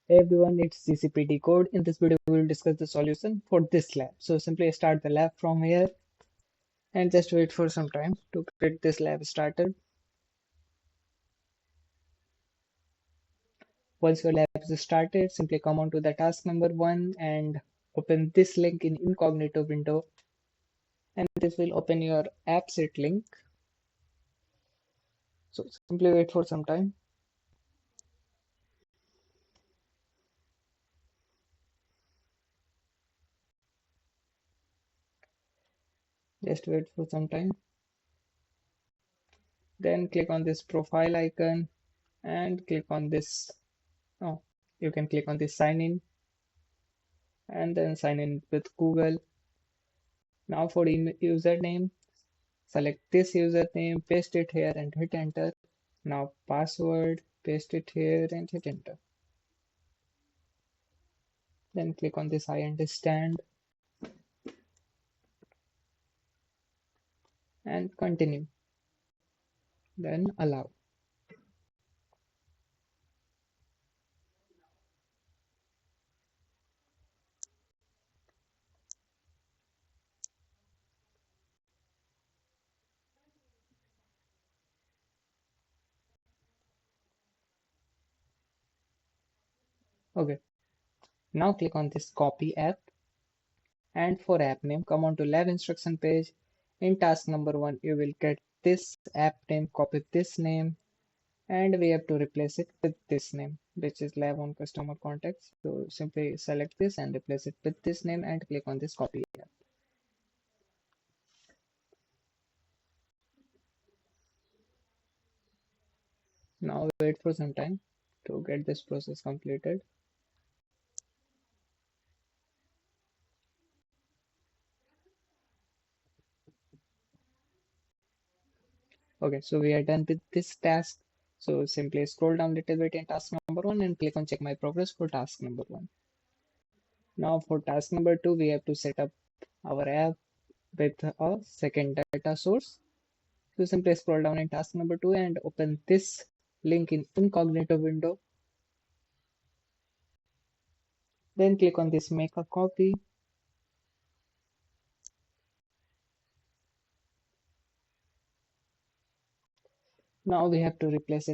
Hey everyone, it's GCP Decode. In this video, we will discuss the solution for this lab. So simply start the lab from here and just wait for some time to get this lab started. Once your lab is started, simply come on to the task number 1 and open this link in incognito window, and this will open your AppSheet link. So simply wait for some time. Just wait for some time. Then click on this profile icon and click on this. Oh, you can click on this sign in and then sign in with Google. Now for username, select this username, paste it here and hit enter. Now password, paste it here and hit enter. Then click on this I understand and continue. Then allow. Okay. Now click on this copy app, and for app name, come on to lab instruction page. In task number 1, you will get this app name, copy this name, and we have to replace it with this name, which is lab on customer contacts. So simply select this and replace it with this name and click on this copy app. Now wait for some time to get this process completed. Okay, so we are done with this task. So simply scroll down a little bit in task number 1 and click on check my progress for task number 1. Now for task number 2, we have to set up our app with a second data source. So simply scroll down in task number 2 and open this link in incognito window. Then click on this make a copy. Now we have to replace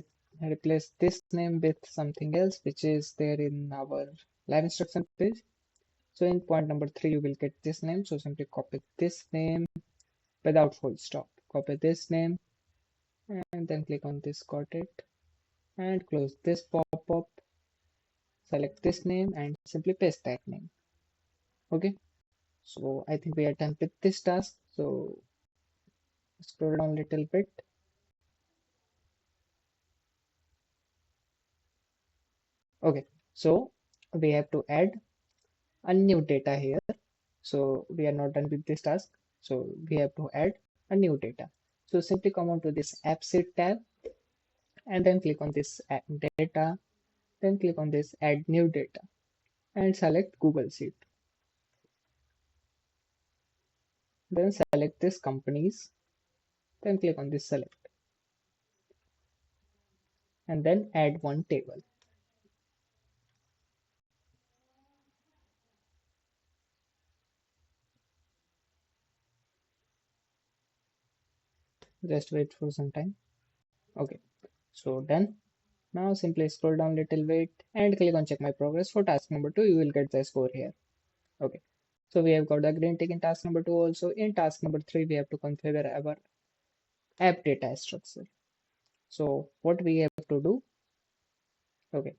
this name with something else which is there in our live instruction page. So in point number 3, you will get this name. So simply copy this name without full stop. Copy this name and then click on this, got it, and close this pop-up. Select this name and simply paste that name. Okay, so I think we are done with this task. So scroll down a little bit. Okay, so we have to add a new data here. So we are not done with this task. So we have to add a new data. So simply come on to this AppSheet tab and then click on this add data. Then click on this add new data and select Google Sheet. Then select this companies. Then click on this select and then add one table. Just wait for some time. Okay, so done. Now simply scroll down a little bit and click on check my progress for task number 2. You will get the score here. Okay, so we have got the green tick in task number 2 also. In task number 3, we have to configure our app data structure. So what we have to do? Okay,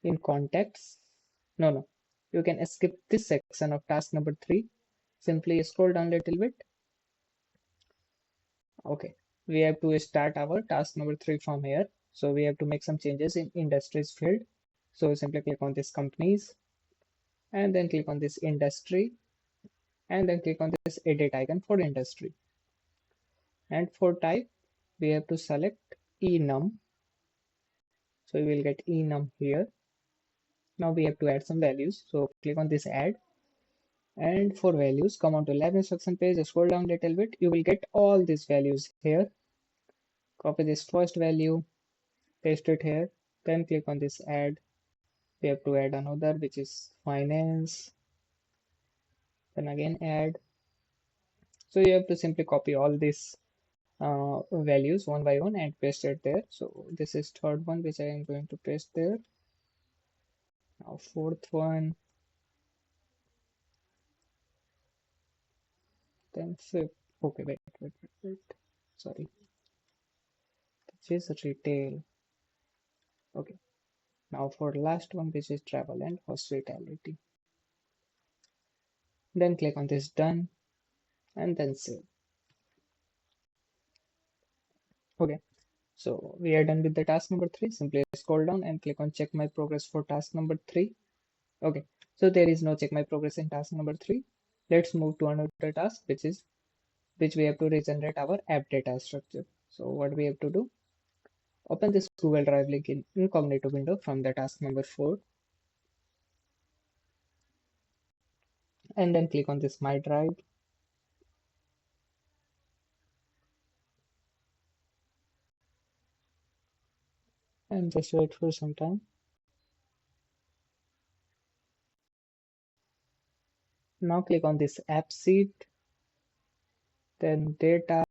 in context, no, you can skip this section of task number 3. Simply scroll down a little bit. Okay, we have to start our task number 3 from here. So we have to make some changes in industries field. So simply click on this companies and then click on this industry and then click on this edit icon for industry. And for type, we have to select enum. So we will get enum here. Now we have to add some values. So click on this add. And for values, come on to lab instruction page, scroll down a little bit. You will get all these values here. Copy this first value, paste it here, then click on this add. We have to add another, which is finance. Then again add. So you have to simply copy all these values one by one and paste it there. So this is third one, which I am going to paste there. Now fourth one, then fifth. Okay, wait. Sorry, this is retail. Okay. Now for last one, which is travel and hospitality. Then click on this done and then save. Okay. So we are done with the task number 3. Simply scroll down and click on check my progress for task number 3. Okay. So there is no check my progress in task number 3. Let's move to another task, which we have to regenerate our app data structure. So what we have to do? Open this Google Drive link in incognito window from the task number 4 and then click on this My Drive. And just wait for some time. Now click on this AppSheet, then data,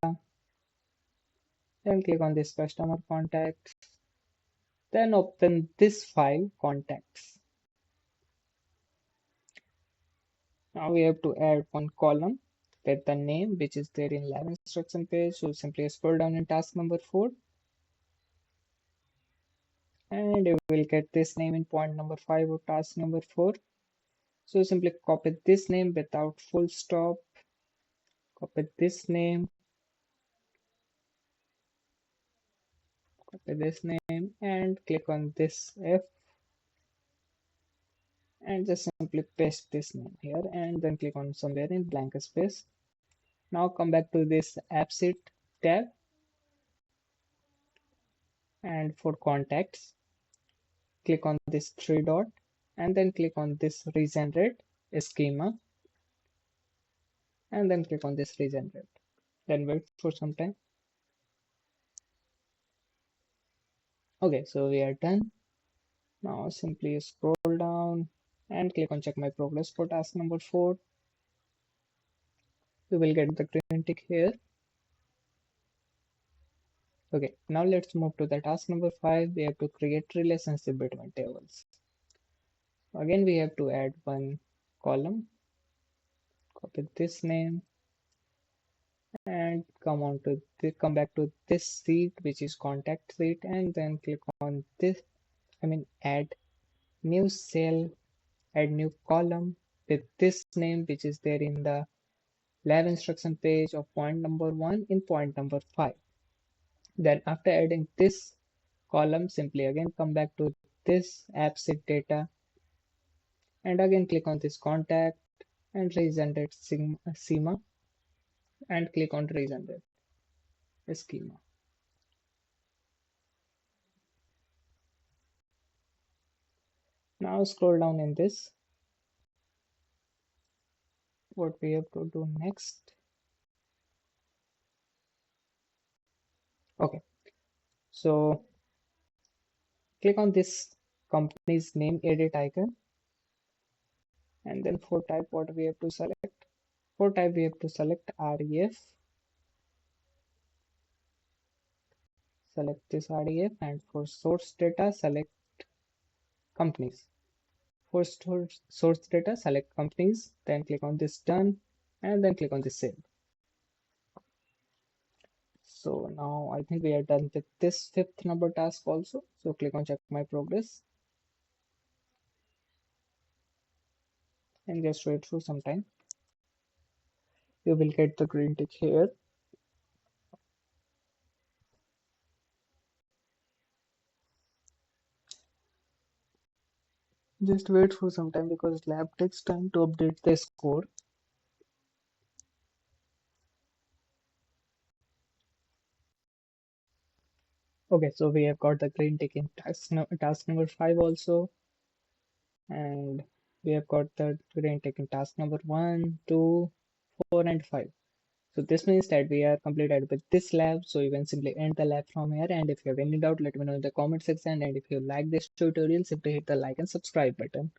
then click on this customer contacts, then open this file contacts. Now we have to add one column with the name which is there in lab instruction page. So simply scroll down in task number 4 and you will get this name in point number 5 of task number 4. So simply copy this name without full stop, copy this name, copy this name and click on this F and just simply paste this name here and then click on somewhere in blank space. Now come back to this AppSheet tab and for contacts click on this three dot and then click on this regenerate schema and then click on this regenerate. Then wait for some time. Okay, so we are done. Now simply scroll down and click on check my progress for task number 4. You will get the green tick here. Okay, now let's move to the task number 5. We have to create relationship between tables. Again, we have to add one column, copy this name and come back to this sheet, which is contact sheet, and then click on this, add new cell, add new column with this name, which is there in the lab instruction page of point number 1 in point number 5. Then after adding this column, simply again come back to this AppSheet data and again click on this contact and regenerate schema and click on regenerate schema. Now scroll down in this. What we have to do next? Okay, so click on this company's name edit icon and then for type what we have to select? For type we have to select REF, select this REF and for source data select companies. For source data select companies, then click on this done and then click on this save. So now I think we are done with this 5th number task also. So click on check my progress and just wait for some time. You will get the green tick here. Just wait for some time because lab takes time to update the score. Okay, so we have got the green tick in task number 5 also, and we have got the green tick in task number 1, 2, 4 and 5. So this means that we are completed with this lab. So you can simply end the lab from here. And if you have any doubt, let me know in the comment section. And if you like this tutorial, simply hit the like and subscribe button.